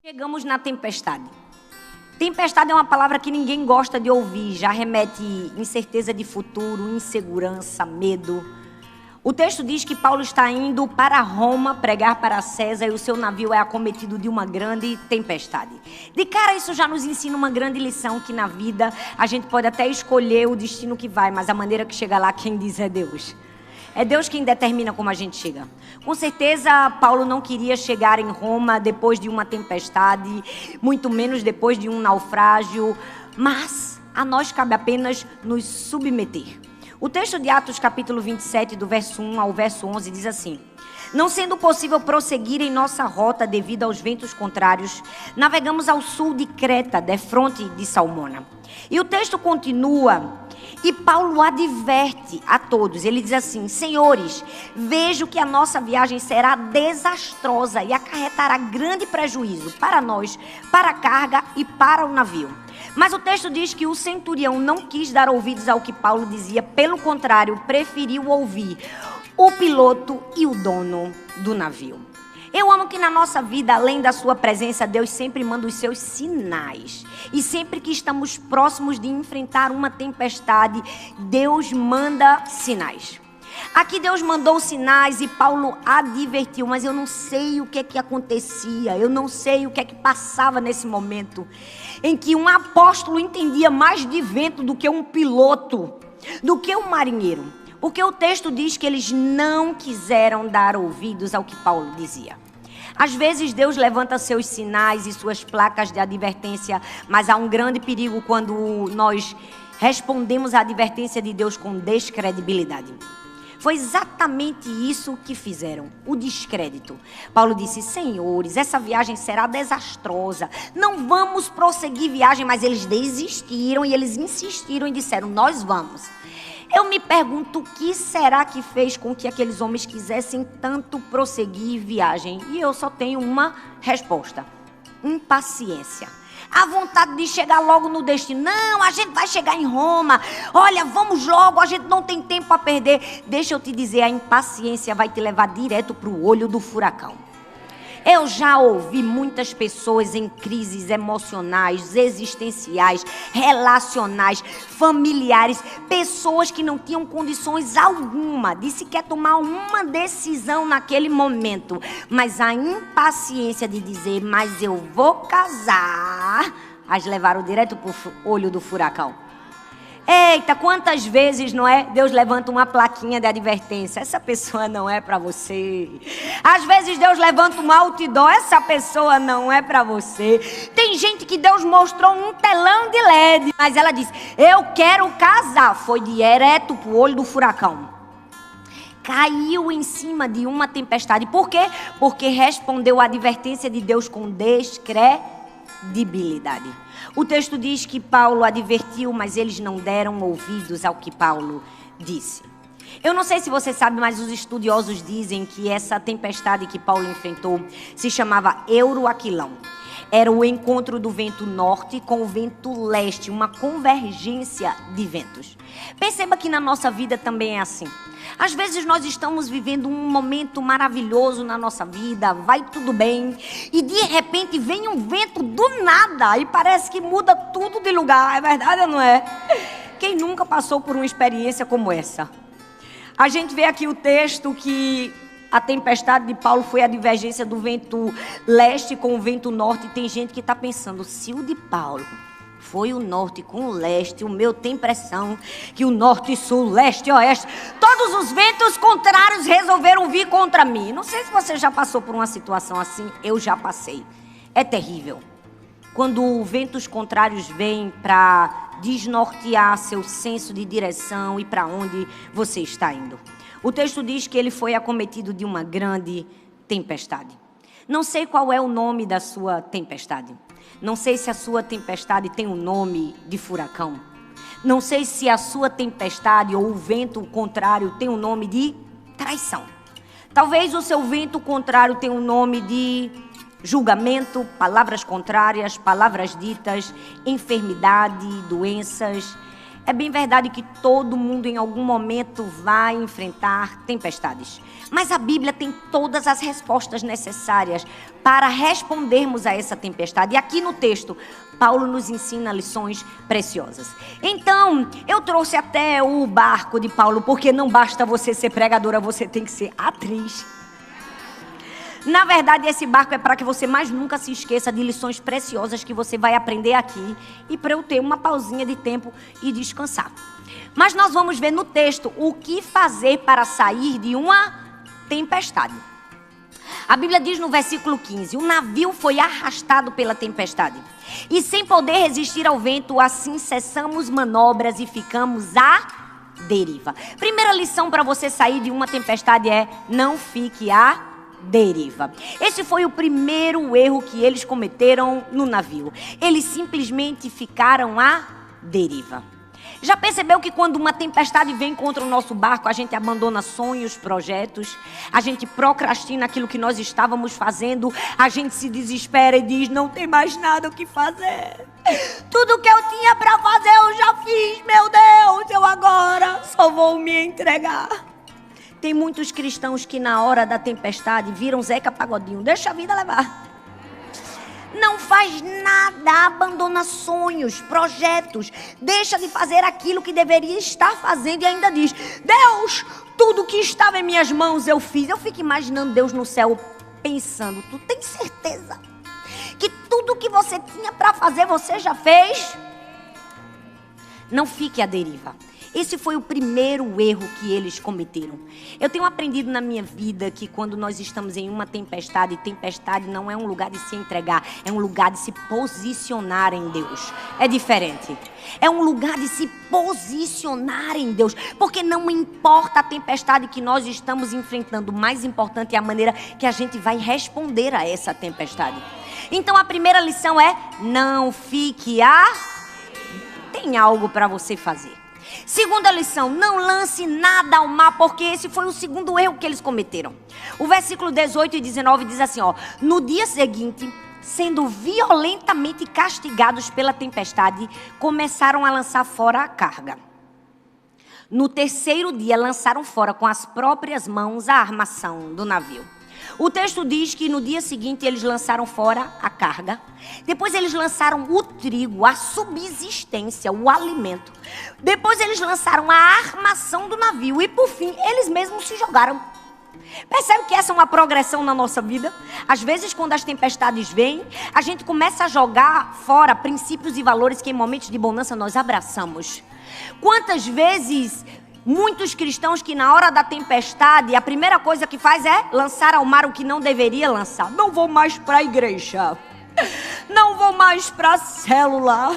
Chegamos na tempestade. Tempestade é uma palavra que ninguém gosta de ouvir, já remete incerteza de futuro, insegurança, medo. O texto diz que Paulo está indo para Roma pregar para César e o seu navio é acometido de uma grande tempestade. De cara, isso já nos ensina uma grande lição, que na vida a gente pode até escolher o destino que vai, mas a maneira que chega lá, quem diz é Deus. É Deus quem determina como a gente chega. Com certeza, Paulo não queria chegar em Roma depois de uma tempestade, muito menos depois de um naufrágio, mas a nós cabe apenas nos submeter. O texto de Atos capítulo 27, do verso 1 ao verso 11, diz assim: não sendo possível prosseguir em nossa rota devido aos ventos contrários, navegamos ao sul de Creta, defronte de Salmona. E o texto continua, e Paulo adverte a todos. Ele diz assim: senhores, vejo que a nossa viagem será desastrosa e acarretará grande prejuízo para nós, para a carga e para o navio. Mas o texto diz que o centurião não quis dar ouvidos ao que Paulo dizia, pelo contrário, preferiu ouvir o piloto e o dono do navio. Eu amo que na nossa vida, além da sua presença, Deus sempre manda os seus sinais. E sempre que estamos próximos de enfrentar uma tempestade, Deus manda sinais. Aqui Deus mandou sinais e Paulo advertiu, mas eu não sei o que é que acontecia, eu não sei o que é que passava nesse momento, em que um apóstolo entendia mais de vento do que um piloto, do que um marinheiro. Porque o texto diz que eles não quiseram dar ouvidos ao que Paulo dizia. Às vezes Deus levanta seus sinais e suas placas de advertência, mas há um grande perigo quando nós respondemos à advertência de Deus com descredibilidade. Foi exatamente isso que fizeram, o descrédito. Paulo disse: senhores, essa viagem será desastrosa, não vamos prosseguir viagem, mas eles desistiram e eles insistiram e disseram: nós vamos. Eu me pergunto o que será que fez com que aqueles homens quisessem tanto prosseguir viagem. E eu só tenho uma resposta: impaciência. A vontade de chegar logo no destino. Não, a gente vai chegar em Roma. Olha, vamos logo, a gente não tem tempo a perder. Deixa eu te dizer, a impaciência vai te levar direto para o olho do furacão. Eu já ouvi muitas pessoas em crises emocionais, existenciais, relacionais, familiares, pessoas que não tinham condições alguma de sequer tomar uma decisão naquele momento, mas a impaciência de dizer: mas eu vou casar, as levaram direto para o olho do furacão. Eita, quantas vezes, não é? Deus levanta uma plaquinha de advertência: essa pessoa não é para você. Às vezes Deus levanta um outdoor: essa pessoa não é para você. Tem gente que Deus mostrou um telão de LED, mas ela disse: eu quero casar. Foi direto pro olho do furacão. Caiu em cima de uma tempestade. Por quê? Porque respondeu à advertência de Deus com descredibilidade. O texto diz que Paulo advertiu, mas eles não deram ouvidos ao que Paulo disse. Eu não sei se você sabe, mas os estudiosos dizem que essa tempestade que Paulo enfrentou se chamava Euroaquilão. Era o encontro do vento norte com o vento leste, uma convergência de ventos. Perceba que na nossa vida também é assim. Às vezes nós estamos vivendo um momento maravilhoso na nossa vida, vai tudo bem, e de repente vem um vento do nada e parece que muda tudo de lugar. É verdade ou não é? Quem nunca passou por uma experiência como essa? A gente vê aqui o texto que a tempestade de Paulo foi a divergência do vento leste com o vento norte. E tem gente que está pensando: se o de Paulo foi o norte com o leste, o meu tem impressão que o norte, sul, leste e oeste, todos os ventos contrários resolveram vir contra mim. Não sei se você já passou por uma situação assim, eu já passei. É terrível. Quando ventos contrários vêm para desnortear seu senso de direção e para onde você está indo. O texto diz que ele foi acometido de uma grande tempestade. Não sei qual é o nome da sua tempestade. Não sei se a sua tempestade tem o nome de furacão. Não sei se a sua tempestade ou o vento contrário tem o nome de traição. Talvez o seu vento contrário tenha o nome de julgamento, palavras contrárias, palavras ditas, enfermidade, doenças. É bem verdade que todo mundo em algum momento vai enfrentar tempestades. Mas a Bíblia tem todas as respostas necessárias para respondermos a essa tempestade. E aqui no texto, Paulo nos ensina lições preciosas. Então, eu trouxe até o barco de Paulo, porque não basta você ser pregadora, você tem que ser atriz. Na verdade, esse barco é para que você mais nunca se esqueça de lições preciosas que você vai aprender aqui e para eu ter uma pausinha de tempo e descansar. Mas nós vamos ver no texto o que fazer para sair de uma tempestade. A Bíblia diz no versículo 15: o navio foi arrastado pela tempestade e sem poder resistir ao vento, assim cessamos manobras e ficamos à deriva. Primeira lição para você sair de uma tempestade é: não fique à deriva. Esse foi o primeiro erro que eles cometeram no navio. Eles simplesmente ficaram à deriva. Já percebeu que quando uma tempestade vem contra o nosso barco, a gente abandona sonhos, projetos, a gente procrastina aquilo que nós estávamos fazendo, a gente se desespera e diz: não tem mais nada o que fazer. Tudo que eu tinha para fazer eu já fiz, meu Deus, eu agora só vou me entregar. Tem muitos cristãos que na hora da tempestade viram Zeca Pagodinho, deixa a vida levar. Não faz nada, abandona sonhos, projetos, deixa de fazer aquilo que deveria estar fazendo e ainda diz: Deus, tudo que estava em minhas mãos eu fiz. Eu fico imaginando Deus no céu pensando: tu tem certeza que tudo que você tinha para fazer você já fez? Não fique à deriva. Esse foi o primeiro erro que eles cometeram. Eu tenho aprendido na minha vida que quando nós estamos em uma tempestade, tempestade não é um lugar de se entregar, é um lugar de se posicionar em Deus. É diferente. É um lugar de se posicionar em Deus, porque não importa a tempestade que nós estamos enfrentando, o mais importante é a maneira que a gente vai responder a essa tempestade. Então a primeira lição é: não fique à... Tem algo para você fazer. Segunda lição: não lance nada ao mar, porque esse foi o segundo erro que eles cometeram. O versículo 18 e 19 diz assim, no dia seguinte, sendo violentamente castigados pela tempestade, começaram a lançar fora a carga. No terceiro dia, lançaram fora com as próprias mãos a armação do navio. O texto diz que no dia seguinte eles lançaram fora a carga. Depois eles lançaram o trigo, a subsistência, o alimento. Depois eles lançaram a armação do navio. E por fim, eles mesmos se jogaram. Percebe que essa é uma progressão na nossa vida? Às vezes, quando as tempestades vêm, a gente começa a jogar fora princípios e valores que em momentos de bonança nós abraçamos. Quantas vezes... muitos cristãos que na hora da tempestade, a primeira coisa que faz é lançar ao mar o que não deveria lançar. Não vou mais para a igreja. Não vou mais para a célula.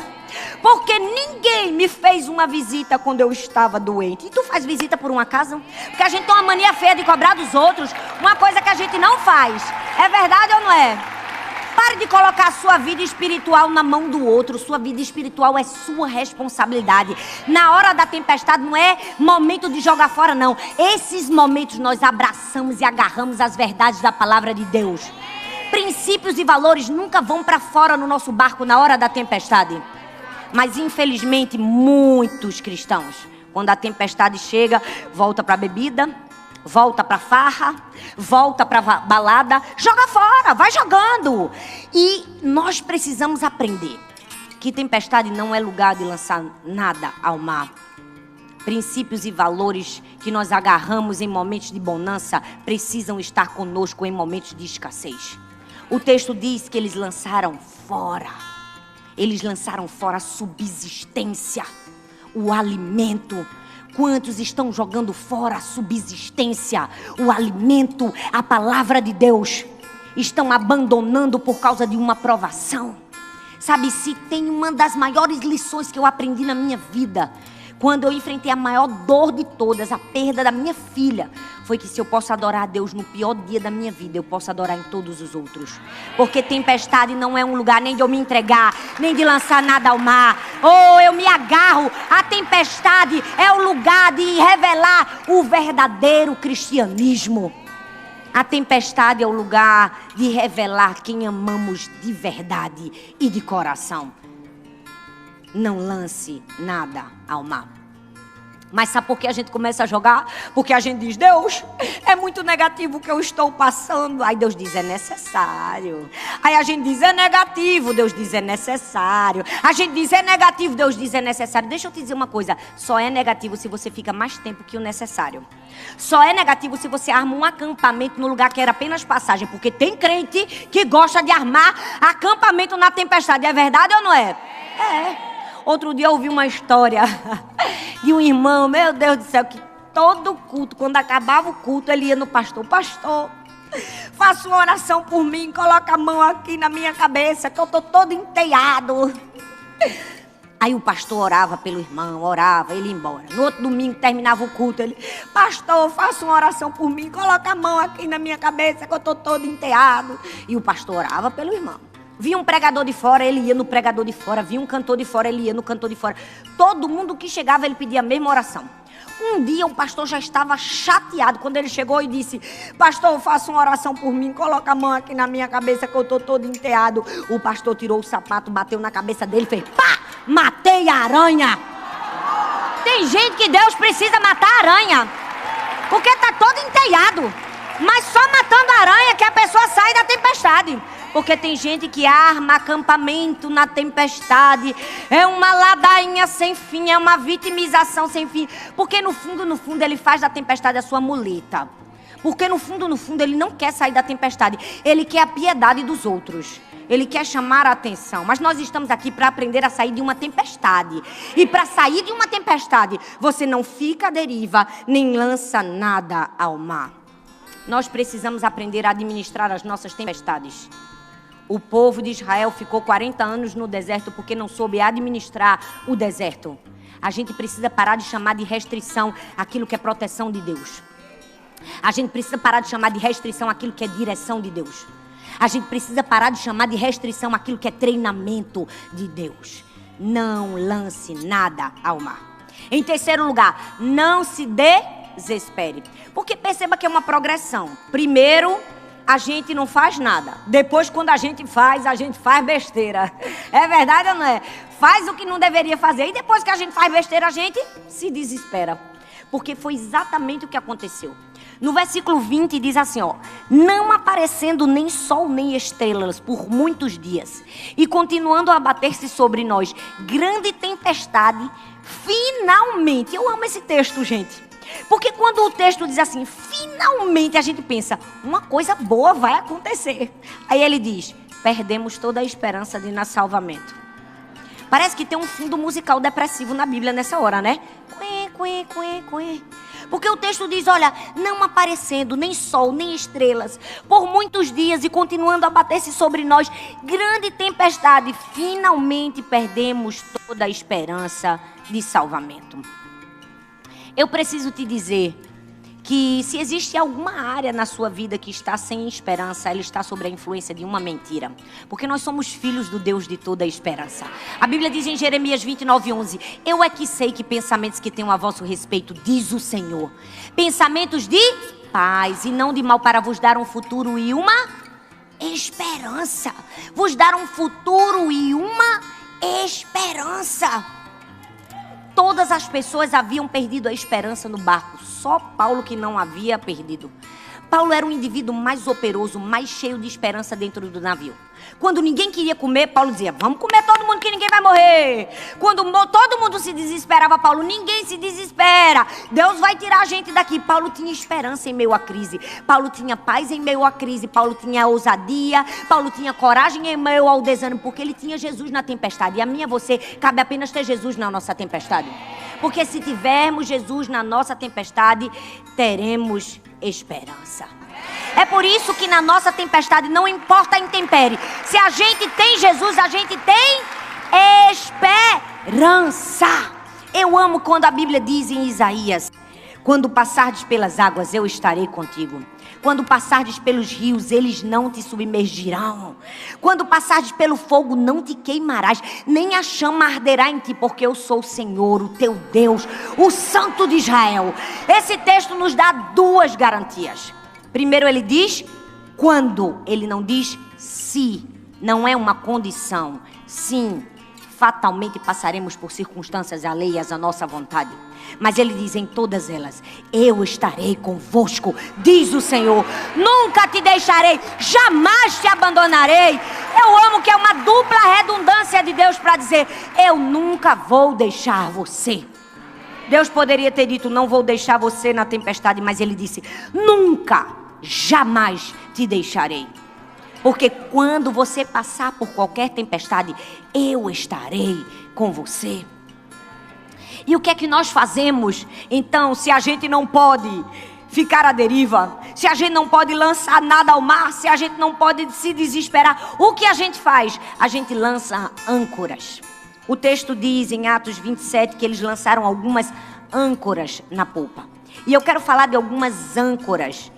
Porque ninguém me fez uma visita quando eu estava doente. E tu faz visita por um acaso? Porque a gente tem uma mania feia de cobrar dos outros uma coisa que a gente não faz. É verdade ou não é? Pare de colocar a sua vida espiritual na mão do outro. Sua vida espiritual é sua responsabilidade. Na hora da tempestade não é momento de jogar fora, não. Esses momentos nós abraçamos e agarramos as verdades da palavra de Deus. Princípios e valores nunca vão para fora no nosso barco na hora da tempestade. Mas infelizmente muitos cristãos, quando a tempestade chega, volta para a bebida, volta pra farra, volta pra balada, joga fora, vai jogando. E nós precisamos aprender que tempestade não é lugar de lançar nada ao mar. Princípios e valores que nós agarramos em momentos de bonança precisam estar conosco em momentos de escassez. O texto diz que eles lançaram fora. Eles lançaram fora a subsistência, o alimento. Quantos estão jogando fora a subsistência, o alimento, a palavra de Deus? Estão abandonando por causa de uma provação. Sabe, se tem uma das maiores lições que eu aprendi na minha vida, quando eu enfrentei a maior dor de todas, a perda da minha filha, foi que se eu posso adorar a Deus no pior dia da minha vida, eu posso adorar em todos os outros. Porque tempestade não é um lugar nem de eu me entregar, nem de lançar nada ao mar. Ou eu me agarro. A tempestade é o lugar de revelar o verdadeiro cristianismo. A tempestade é o lugar de revelar quem amamos de verdade e de coração. não lance nada ao mar. Mas sabe por que a gente começa a jogar? Porque a gente diz, Deus, é muito negativo o que eu estou passando. Aí Deus diz, é necessário. Aí a gente diz, é negativo. Deus diz, é necessário. A gente diz, é negativo. Deus diz, é necessário. Deixa eu te dizer uma coisa. Só é negativo se você fica mais tempo que o necessário. Só é negativo se você arma um acampamento no lugar que era apenas passagem. Porque tem crente que gosta de armar acampamento na tempestade. É verdade ou não é? É. Outro dia eu ouvi uma história de um irmão, meu Deus do céu, que todo culto, quando acabava o culto, ele ia no pastor. Pastor, faça uma oração por mim, coloca a mão aqui na minha cabeça, que eu estou todo enteado. Aí o pastor orava pelo irmão, orava, ele ia embora. No outro domingo, terminava o culto, ele, pastor, faça uma oração por mim, coloca a mão aqui na minha cabeça, que eu estou todo enteado. E o pastor orava pelo irmão. Via um pregador de fora, ele ia no pregador de fora. Via um cantor de fora, ele ia no cantor de fora. Todo mundo que chegava, ele pedia a mesma oração. Um dia o pastor já estava chateado quando ele chegou e disse, pastor, faça uma oração por mim, coloca a mão aqui na minha cabeça que eu estou todo enteado. O pastor tirou o sapato, bateu na cabeça dele e fez, pá, matei a aranha. Tem gente que Deus precisa matar a aranha, porque está todo enteado. Mas só matando a aranha que a pessoa sai da tempestade. Porque tem gente que arma acampamento na tempestade. É uma ladainha sem fim, é uma vitimização sem fim. Porque no fundo, ele faz da tempestade a sua muleta. Porque no fundo, ele não quer sair da tempestade. Ele quer a piedade dos outros. Ele quer chamar a atenção. Mas nós estamos aqui para aprender a sair de uma tempestade. E para sair de uma tempestade, você não fica à deriva, nem lança nada ao mar. Nós precisamos aprender a administrar as nossas tempestades. O povo de Israel ficou 40 anos no deserto porque não soube administrar o deserto. A gente precisa parar de chamar de restrição aquilo que é proteção de Deus. A gente precisa parar de chamar de restrição aquilo que é direção de Deus. A gente precisa parar de chamar de restrição aquilo que é treinamento de Deus. Não lance nada ao mar. Em terceiro lugar, não se desespere. Porque perceba que é uma progressão. Primeiro, a gente não faz nada. Depois, quando a gente faz besteira. É verdade ou não é? Faz o que não deveria fazer. E depois que a gente faz besteira, a gente se desespera. Porque foi exatamente o que aconteceu. No versículo 20 diz assim, ó. Não aparecendo nem sol nem estrelas por muitos dias. E continuando a abater-se sobre nós grande tempestade, finalmente. Eu amo esse texto, gente. Porque quando o texto diz assim, finalmente a gente pensa, uma coisa boa vai acontecer. Aí ele diz, perdemos toda a esperança de nascer salvamento. Parece que tem um fundo musical depressivo na Bíblia nessa hora, né? Porque o texto diz, olha, não aparecendo nem sol, nem estrelas, por muitos dias e continuando a bater-se sobre nós, grande tempestade, finalmente perdemos toda a esperança de salvamento. Eu preciso te dizer que se existe alguma área na sua vida que está sem esperança, ela está sob a influência de uma mentira. Porque nós somos filhos do Deus de toda a esperança. A Bíblia diz em Jeremias 29:11, eu é que sei que pensamentos que tenho a vosso respeito, diz o Senhor. Pensamentos de paz e não de mal, para vos dar um futuro e uma esperança. Vos dar um futuro e uma esperança. Todas as pessoas haviam perdido a esperança no barco. Só Paulo que não havia perdido. Paulo era um indivíduo mais operoso, mais cheio de esperança dentro do navio. Quando ninguém queria comer, Paulo dizia, vamos comer todo mundo que ninguém vai morrer. Quando todo mundo se desesperava, Paulo, ninguém se desespera. Deus vai tirar a gente daqui. Paulo tinha esperança em meio à crise. Paulo tinha paz em meio à crise. Paulo tinha ousadia. Paulo tinha coragem em meio ao desânimo, porque ele tinha Jesus na tempestade. E a mim e a você, cabe apenas ter Jesus na nossa tempestade. Porque se tivermos Jesus na nossa tempestade, teremos esperança. É por isso que na nossa tempestade não importa a intempérie. Se a gente tem Jesus, a gente tem esperança. Eu amo quando a Bíblia diz em Isaías, quando passardes pelas águas, eu estarei contigo. Quando passardes pelos rios, eles não te submergirão. Quando passardes pelo fogo, não te queimarás, nem a chama arderá em ti, porque eu sou o Senhor, o teu Deus, o Santo de Israel. Esse texto nos dá duas garantias. Primeiro ele diz, quando, ele não diz se, não é uma condição. Sim, fatalmente passaremos por circunstâncias alheias à nossa vontade. Mas ele diz: em todas elas, eu estarei convosco, diz o Senhor. Nunca te deixarei, jamais te abandonarei. Eu amo que é uma dupla redundância de Deus para dizer: eu nunca vou deixar você. Deus poderia ter dito: não vou deixar você na tempestade, mas ele disse: nunca, jamais te deixarei. Porque quando você passar por qualquer tempestade, eu estarei com você. E o que é que nós fazemos, então, se a gente não pode ficar à deriva, se a gente não pode lançar nada ao mar, se a gente não pode se desesperar, o que a gente faz? A gente lança âncoras. O texto diz em Atos 27 que eles lançaram algumas âncoras na polpa. E eu quero falar de algumas âncoras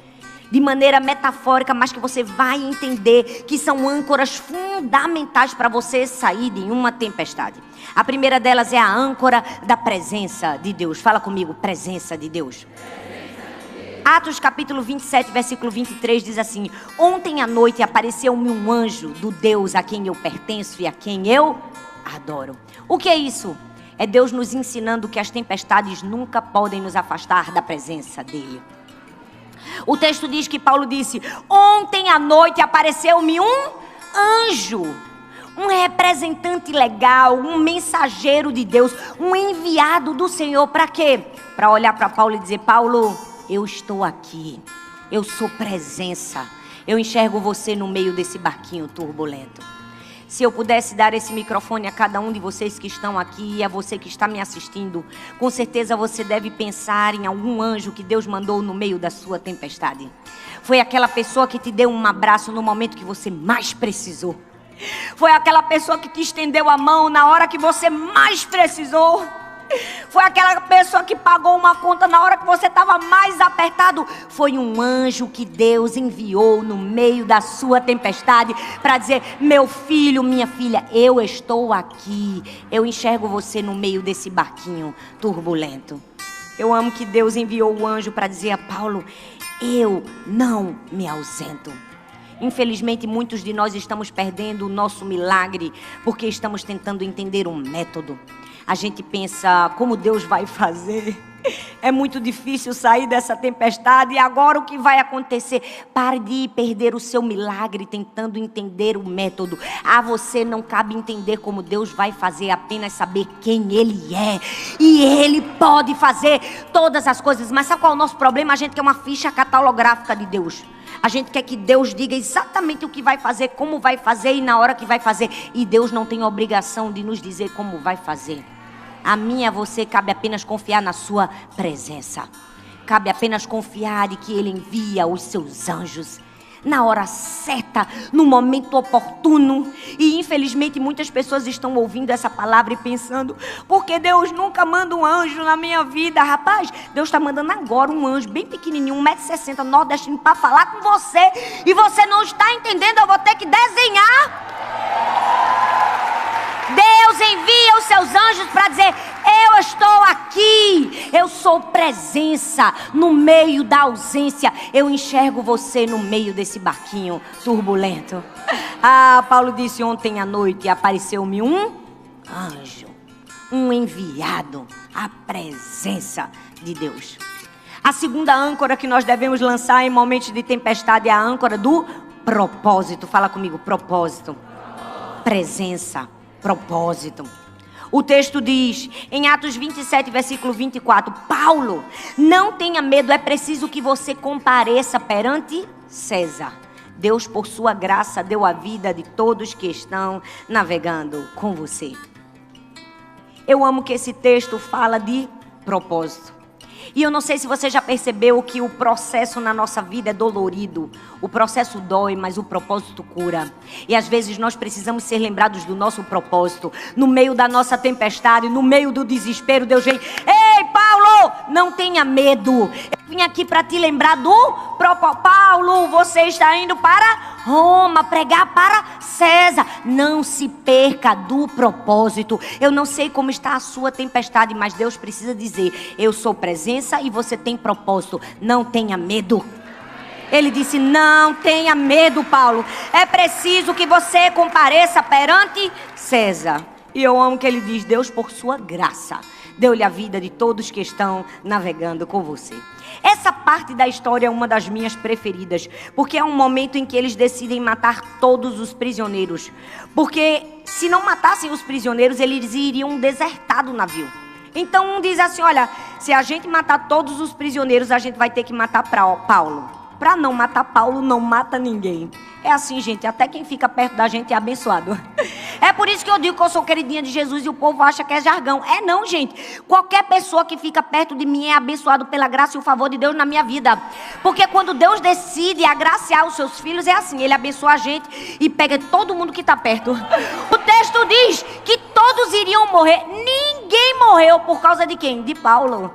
de maneira metafórica, mas que você vai entender que são âncoras fundamentais para você sair de uma tempestade. A primeira delas é a âncora da presença de Deus. Fala comigo: presença de Deus. Atos capítulo 27, versículo 23 diz assim: ontem à noite apareceu-me um anjo do Deus a quem eu pertenço e a quem eu adoro. O que é isso? É Deus nos ensinando que as tempestades nunca podem nos afastar da presença dele. O texto diz que Paulo disse: ontem à noite apareceu-me um anjo, um representante legal, um mensageiro de Deus, um enviado do Senhor. Para quê? Para olhar para Paulo e dizer: Paulo, eu estou aqui, eu sou presença, eu enxergo você no meio desse barquinho turbulento. Se eu pudesse dar esse microfone a cada um de vocês que estão aqui e a você que está me assistindo, com certeza você deve pensar em algum anjo que Deus mandou no meio da sua tempestade. Foi aquela pessoa que te deu um abraço no momento que você mais precisou. Foi aquela pessoa que te estendeu a mão na hora que você mais precisou. Foi aquela pessoa que pagou uma conta na hora que você estava mais apertado. Foi um anjo que Deus enviou no meio da sua tempestade para dizer: meu filho, minha filha, eu estou aqui. Eu enxergo você no meio desse barquinho turbulento. Eu amo que Deus enviou o anjo para dizer a Paulo: eu não me ausento. Infelizmente, muitos de nós estamos perdendo o nosso milagre porque estamos tentando entender um método. A gente pensa: como Deus vai fazer? É muito difícil sair dessa tempestade. E agora o que vai acontecer? Pare de perder o seu milagre tentando entender o método. A você não cabe entender como Deus vai fazer, apenas saber quem Ele é. E Ele pode fazer todas as coisas. Mas sabe qual é o nosso problema? A gente quer uma ficha catalográfica de Deus. A gente quer que Deus diga exatamente o que vai fazer, como vai fazer e na hora que vai fazer. E Deus não tem obrigação de nos dizer como vai fazer. A mim e a você cabe apenas confiar na sua presença. Cabe apenas confiar de que Ele envia os seus anjos na hora certa, no momento oportuno. E infelizmente muitas pessoas estão ouvindo essa palavra e pensando: porque Deus nunca manda um anjo na minha vida? Rapaz, Deus está mandando agora um anjo bem pequenininho, 1,60 m, nordestino, para falar com você. E você não está entendendo, eu vou ter que desenhar. Deus envia os seus anjos para dizer: eu estou aqui, eu sou presença no meio da ausência. Eu enxergo você no meio desse barquinho turbulento. Paulo disse: ontem à noite apareceu-me um anjo, um enviado, a presença de Deus. A segunda âncora que nós devemos lançar em momentos de tempestade é a âncora do propósito. Fala comigo: propósito, presença, propósito. O texto diz em Atos 27, versículo 24: Paulo, não tenha medo, é preciso que você compareça perante César. Deus, por sua graça, deu a vida de todos que estão navegando com você. Eu amo que esse texto fala de propósito. E eu não sei se você já percebeu que o processo na nossa vida é dolorido. O processo dói, mas o propósito cura. E às vezes nós precisamos ser lembrados do nosso propósito. No meio da nossa tempestade, no meio do desespero, Deus vem: ei, Paulo, não tenha medo. Eu vim aqui para te lembrar do propósito. Paulo, você está indo para Roma, pregar para César. Não se perca do propósito. Eu não sei como está a sua tempestade, mas Deus precisa dizer: eu sou presença e você tem propósito. Não tenha medo. Ele disse: não tenha medo, Paulo. É preciso que você compareça perante César. E eu amo que ele diz: Deus, por sua graça, deu-lhe a vida de todos que estão navegando com você. Essa parte da história é uma das minhas preferidas, porque é um momento em que eles decidem matar todos os prisioneiros. Porque se não matassem os prisioneiros, eles iriam desertar do navio. Então um diz assim: olha, se a gente matar todos os prisioneiros, a gente vai ter que matar Paulo. Para não matar Paulo, não mata ninguém. É assim, gente, até quem fica perto da gente é abençoado. É por isso que eu digo que eu sou queridinha de Jesus e o povo acha que é jargão. É não, gente. Qualquer pessoa que fica perto de mim é abençoado pela graça e o favor de Deus na minha vida. Porque quando Deus decide agraciar os seus filhos, é assim, ele abençoa a gente e pega todo mundo que está perto. O texto diz que todos iriam morrer. Ninguém morreu por causa de quem? De Paulo.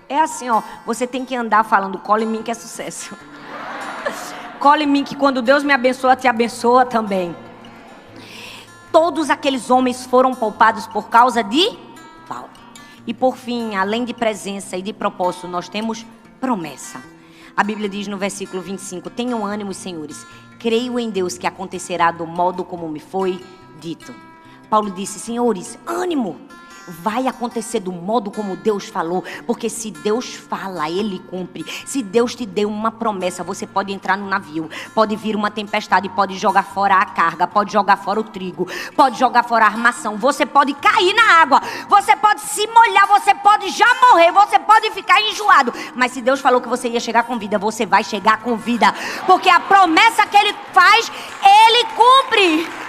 É assim, ó, você tem que andar falando: cola em mim que é sucesso. Cola em mim que quando Deus me abençoa, te abençoa também. Todos aqueles homens foram poupados por causa de Paulo. E por fim, além de presença e de propósito, nós temos promessa. A Bíblia diz no versículo 25: tenham ânimo, senhores, creio em Deus que acontecerá do modo como me foi dito. Paulo disse: senhores, ânimo. Vai acontecer do modo como Deus falou, porque se Deus fala, Ele cumpre. Se Deus te deu uma promessa, você pode entrar no navio, pode vir uma tempestade, pode jogar fora a carga, pode jogar fora o trigo, pode jogar fora a armação, você pode cair na água, você pode se molhar, você pode já morrer, você pode ficar enjoado, mas se Deus falou que você ia chegar com vida, você vai chegar com vida, porque a promessa que Ele faz, Ele cumpre.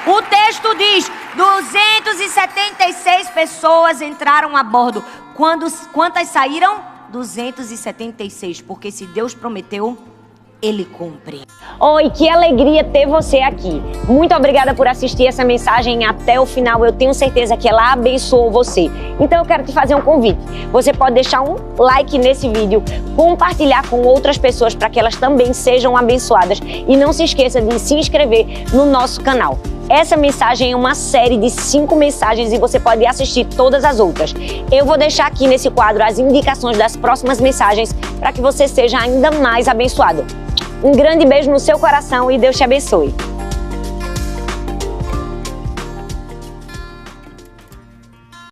O texto diz: 276 pessoas entraram a bordo. Quantas saíram? 276, porque se Deus prometeu, Ele cumpre. Oi, que alegria ter você aqui. Muito obrigada por assistir essa mensagem até o final. Eu tenho certeza que ela abençoou você. Então eu quero te fazer um convite. Você pode deixar um like nesse vídeo, compartilhar com outras pessoas para que elas também sejam abençoadas. E não se esqueça de se inscrever no nosso canal. Essa mensagem é uma série de 5 mensagens e você pode assistir todas as outras. Eu vou deixar aqui nesse quadro as indicações das próximas mensagens para que você seja ainda mais abençoado. Um grande beijo no seu coração e Deus te abençoe.